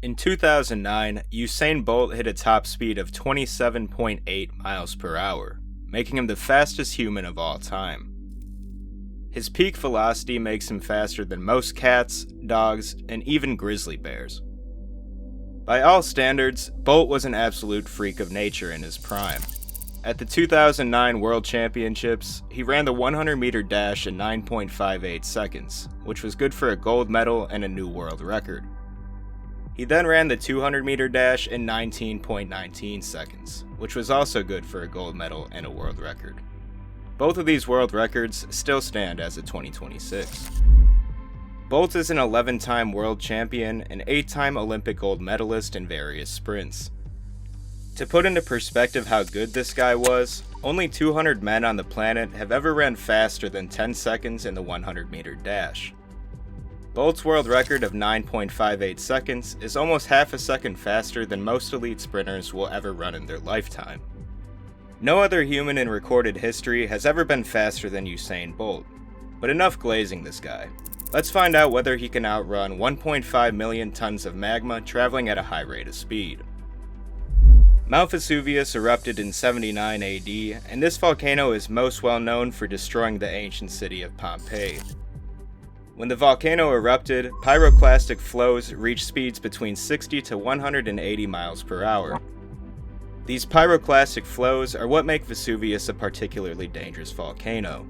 In 2009, Usain Bolt hit a top speed of 27.8 miles per hour, making him the fastest human of all time. His peak velocity makes him faster than most cats, dogs, and even grizzly bears. By all standards, Bolt was an absolute freak of nature in his prime. At the 2009 World Championships, he ran the 100-meter dash in 9.58 seconds, which was good for a gold medal and a new world record. He then ran the 200-meter dash in 19.19 seconds, which was also good for a gold medal and a world record. Both of these world records still stand as of 2026. Bolt is an 11-time world champion and 8-time Olympic gold medalist in various sprints. To put into perspective how good this guy was, only 200 men on the planet have ever ran faster than 10 seconds in the 100-meter dash. Bolt's world record of 9.58 seconds is almost half a second faster than most elite sprinters will ever run in their lifetime. No other human in recorded history has ever been faster than Usain Bolt, but enough glazing this guy. Let's find out whether he can outrun 1.5 million tons of magma traveling at a high rate of speed. Mount Vesuvius erupted in 79 AD, and this volcano is most well known for destroying the ancient city of Pompeii. When the volcano erupted, pyroclastic flows reached speeds between 60 to 180 miles per hour. These pyroclastic flows are what make Vesuvius a particularly dangerous volcano.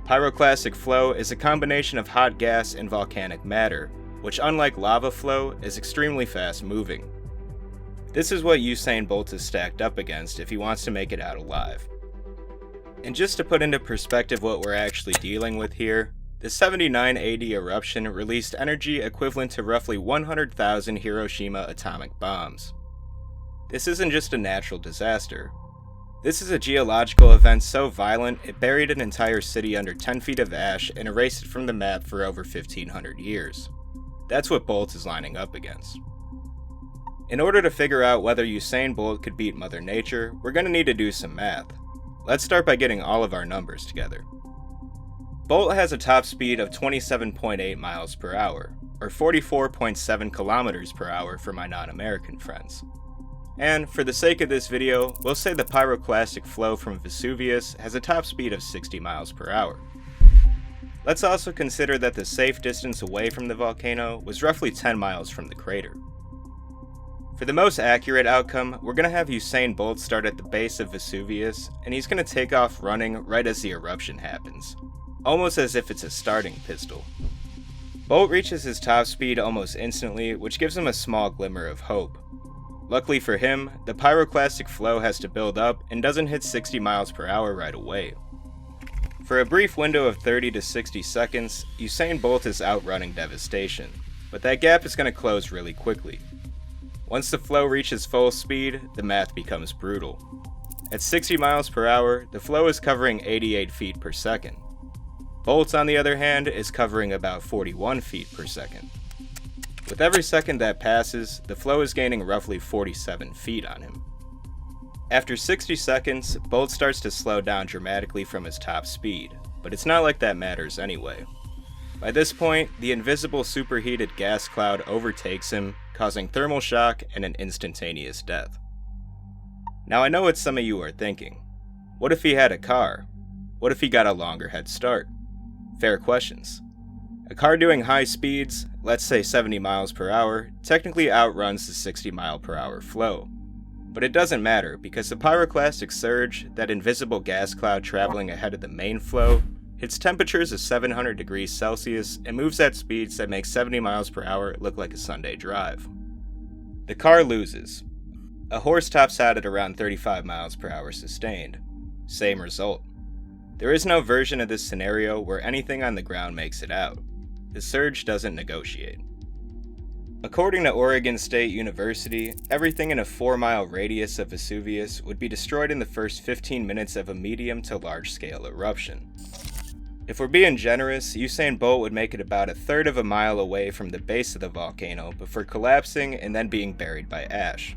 Pyroclastic flow is a combination of hot gas and volcanic matter, which unlike lava flow is extremely fast moving. This is what Usain Bolt is stacked up against if he wants to make it out alive. And just to put into perspective what we're actually dealing with here, the 79 AD eruption released energy equivalent to roughly 100,000 Hiroshima atomic bombs. This isn't just a natural disaster. This is a geological event so violent it buried an entire city under 10 feet of ash and erased it from the map for over 1,500 years. That's what Bolt is lining up against. In order to figure out whether Usain Bolt could beat Mother Nature, we're going to need to do some math. Let's start by getting all of our numbers together. Bolt has a top speed of 27.8 miles per hour, or 44.7 kilometers per hour for my non-American friends. And, for the sake of this video, we'll say the pyroclastic flow from Vesuvius has a top speed of 60 miles per hour. Let's also consider that the safe distance away from the volcano was roughly 10 miles from the crater. For the most accurate outcome, we're going to have Usain Bolt start at the base of Vesuvius, and he's going to take off running right as the eruption happens, almost as if it's a starting pistol. Bolt reaches his top speed almost instantly, which gives him a small glimmer of hope. Luckily for him, the pyroclastic flow has to build up and doesn't hit 60 miles per hour right away. For a brief window of 30 to 60 seconds, Usain Bolt is outrunning devastation, but that gap is going to close really quickly. Once the flow reaches full speed, the math becomes brutal. At 60 miles per hour, the flow is covering 88 feet per second. Bolt, on the other hand, is covering about 41 feet per second. With every second that passes, the flow is gaining roughly 47 feet on him. After 60 seconds, Bolt starts to slow down dramatically from his top speed, but it's not like that matters anyway. By this point, the invisible superheated gas cloud overtakes him, causing thermal shock and an instantaneous death. Now I know what some of you are thinking. What if he had a car? What if he got a longer head start? Fair questions. A car doing high speeds, let's say 70 miles per hour, technically outruns the 60 mile per hour flow. But it doesn't matter because the pyroclastic surge, that invisible gas cloud traveling ahead of the main flow, hits temperatures of 700 degrees Celsius and moves at speeds that make 70 miles per hour look like a Sunday drive. The car loses. A horse tops out at around 35 miles per hour sustained. Same result. There is no version of this scenario where anything on the ground makes it out. The surge doesn't negotiate. According to Oregon State University, everything in a 4-mile radius of Vesuvius would be destroyed in the first 15 minutes of a medium to large-scale eruption. If we're being generous, Usain Bolt would make it about a third of a mile away from the base of the volcano before collapsing and then being buried by ash.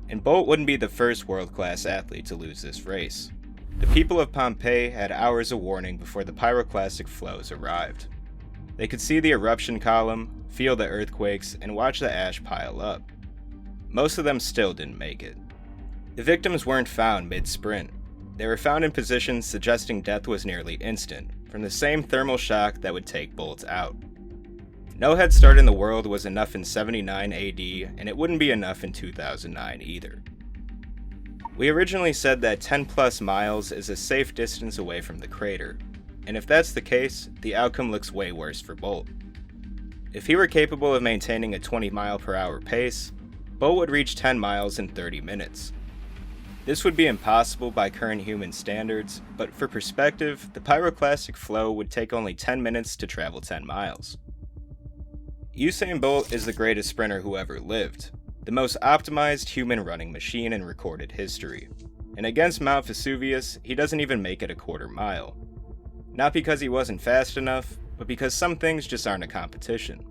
And Bolt wouldn't be the first world-class athlete to lose this race. The people of Pompeii had hours of warning before the pyroclastic flows arrived. They could see the eruption column, feel the earthquakes, and watch the ash pile up. Most of them still didn't make it. The victims weren't found mid-sprint. They were found in positions suggesting death was nearly instant, from the same thermal shock that would take Bolt out. No head start in the world was enough in 79 AD, and it wouldn't be enough in 2009 either. We originally said that 10 plus miles is a safe distance away from the crater, and if that's the case, the outcome looks way worse for Bolt. If he were capable of maintaining a 20 mile per hour pace, Bolt would reach 10 miles in 30 minutes. This would be impossible by current human standards, but for perspective, the pyroclastic flow would take only 10 minutes to travel 10 miles. Usain Bolt is the greatest sprinter who ever lived, the most optimized human running machine in recorded history. And against Mount Vesuvius, he doesn't even make it a quarter mile. Not because he wasn't fast enough, but because some things just aren't a competition.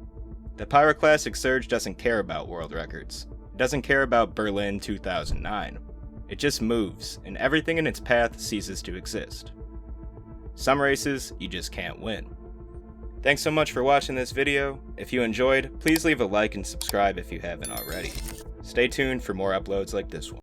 The pyroclastic surge doesn't care about world records. It doesn't care about Berlin 2009. It just moves, and everything in its path ceases to exist. Some races, you just can't win. Thanks so much for watching this video. If you enjoyed, please leave a like and subscribe if you haven't already. Stay tuned for more uploads like this one.